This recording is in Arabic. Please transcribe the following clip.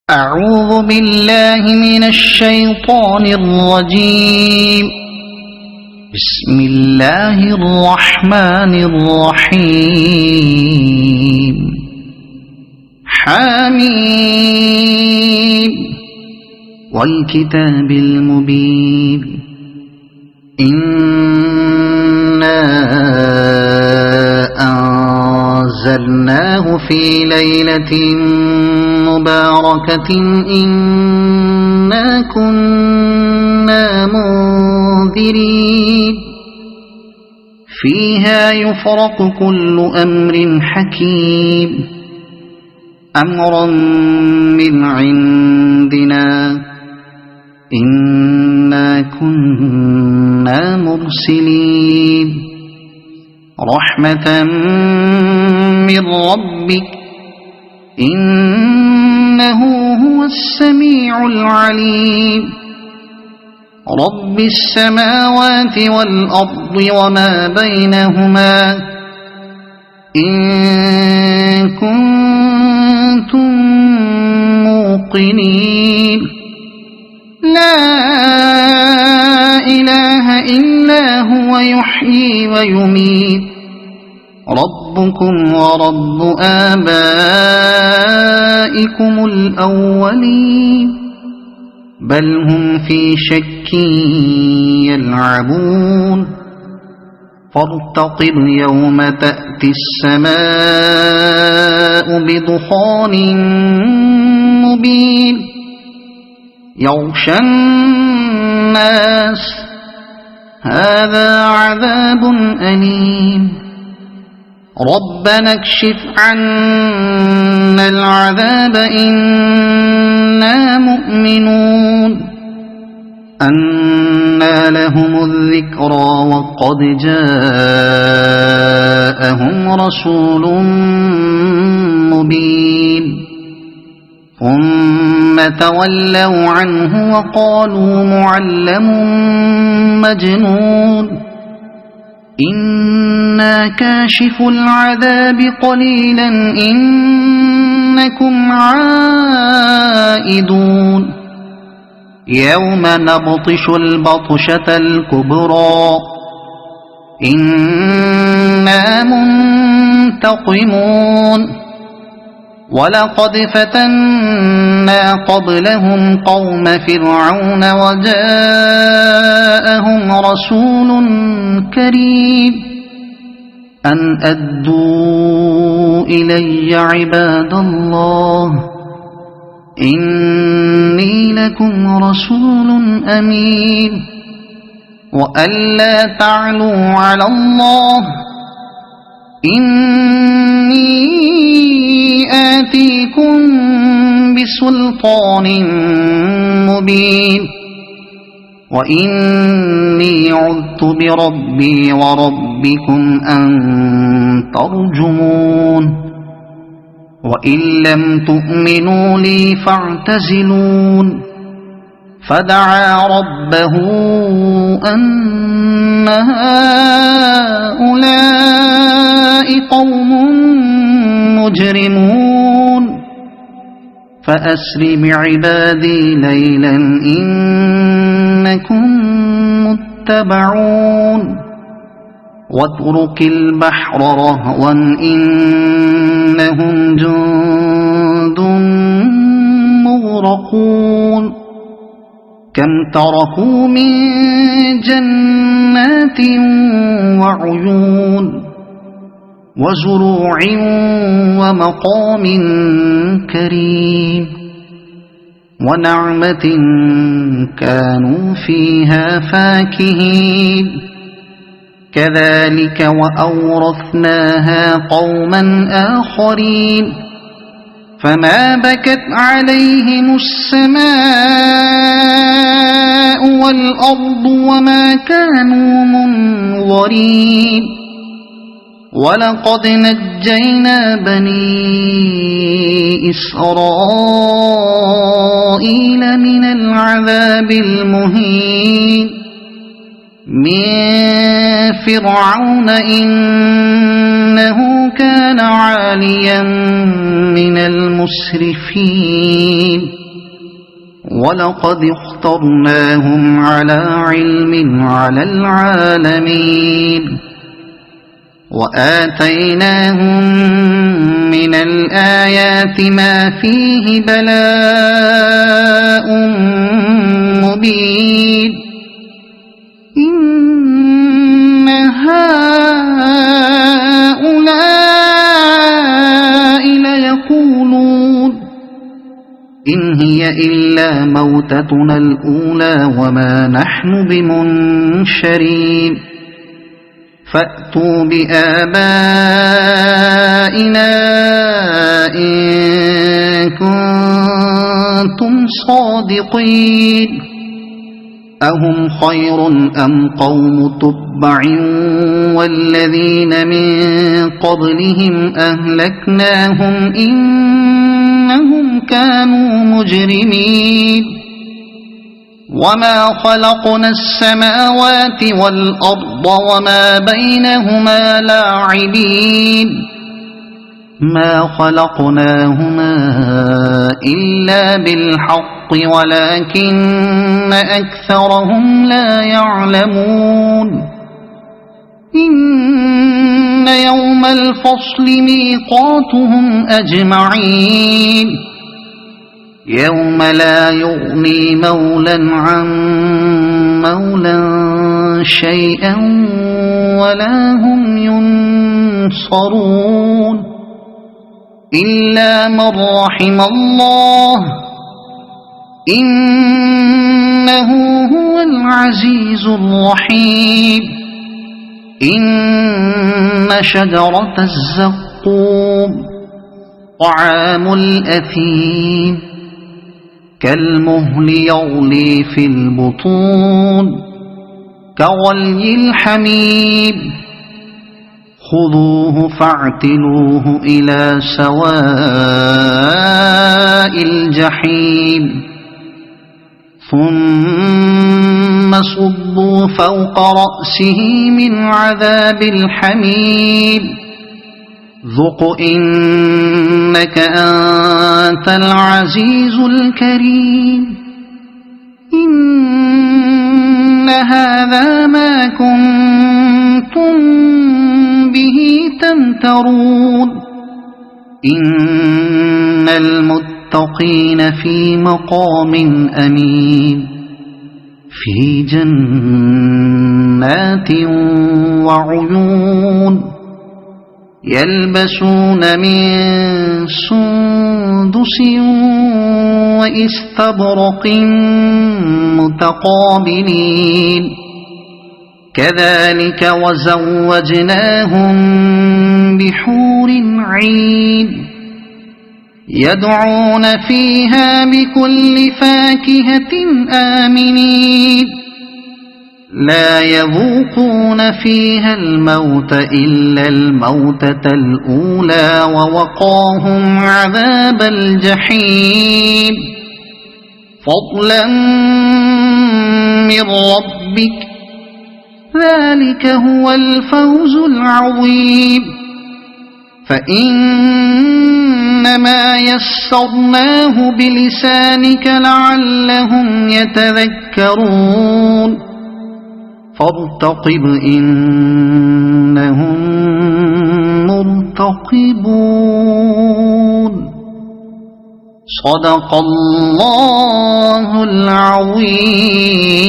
أعوذ بالله من الشيطان الرجيم. بسم الله الرحمن الرحيم. حميم والكتاب المبين. إنا أنزلناه في ليلة مباركة إنا كنا منذرين فيها يفرق كل أمر حكيم أمرا من عندنا إنا كنا مرسلين رحمة من ربك إنه هو السميع العليم رب السماوات والأرض وما بينهما إن كنتم موقنين لا إله إلا هو يحيي ويميت ربكم ورب آبائكم الأولين بل هم في شك يلعبون فارتقب يوم تأتي السماء بدخان مبين يغشى الناس هذا عذاب أليم ربنا اكشف عنا العذاب إنا مؤمنون أنى لهم الذكرى وقد جاءهم رسول مبين ثم تولوا عنه وقالوا معلم مجنون إنا كاشف العذاب قليلا إنكم عائدون يوم نبطش البطشة الكبرى إنا منتقمون ولقد فتنا قبلهم قوم فرعون وجاءهم رسول كريم أن أدوا إلي عباد الله إني لكم رسول أمين وألا تعلوا على الله إني آتيكم بسلطان مبين وإني عذت بربي وربكم أن ترجمون وإن لم تؤمنوا لي فاعتزلون فدعا ربه أن هؤلاء قوم مجرمون فأسر بعبادي ليلا إنكم متبعون واترك البحر رهوا إنهم جند مغرقون كم تركوا من جنات وعيون وزروع ومقام كريم ونعمة كانوا فيها فاكهين كذلك وأورثناها قوما آخرين فما بكت عليهم السماء والأرض وما كانوا منظرين ولقد نجينا بني إسرائيل من العذاب المهين من فرعون إنه كان عاليا من المسلمين المسرفين ولقد اخترناهم على علم على العالمين وآتيناهم من الآيات ما فيه بلاء مبين إن هؤلاء ليقولون إن هي إلا موتتنا الأولى وما نحن بمنشرين فأتوا بآبائنا إن كنتم صادقين أهم خير أم قوم تبع والذين من قبلهم أهلكناهم إنهم كانوا مجرمين وما خلقنا السماوات والأرض وما بينهما لاعبين ما خلقناهما إلا بالحق ولكن أكثرهم لا يعلمون إن يوم الفصل ميقاتهم أجمعين يوم لا يغني مولا عن مولا شيئا ولا هم ينصرون إلا من رحم الله إنه هو العزيز الرحيم إن شجرة الزقوم طعام الأثيم كالمهل يغلي في البطون كغلي الحميم خذوه فاعتلوه إلى سواء الجحيم ثم صبوا فوق رأسه من عذاب الحميم ذق إنك أنت العزيز الكريم إن هذا ما كنتم به تمترون إن المتقين في مقام أمين في جنات وعيون يلبسون من سندس وإستبرق متقابلين كذلك وزوجناهم بحور عين يدعون فيها بكل فاكهة آمنين لا يذوقون فيها الموت إلا الموتة الأولى ووقاهم عذاب الجحيم فضلا من ربك ذلك هو الفوز العظيم فإنما يسرناه بلسانك لعلهم يتذكرون فارتقب إنهم مرتقبون صدق الله العظيم.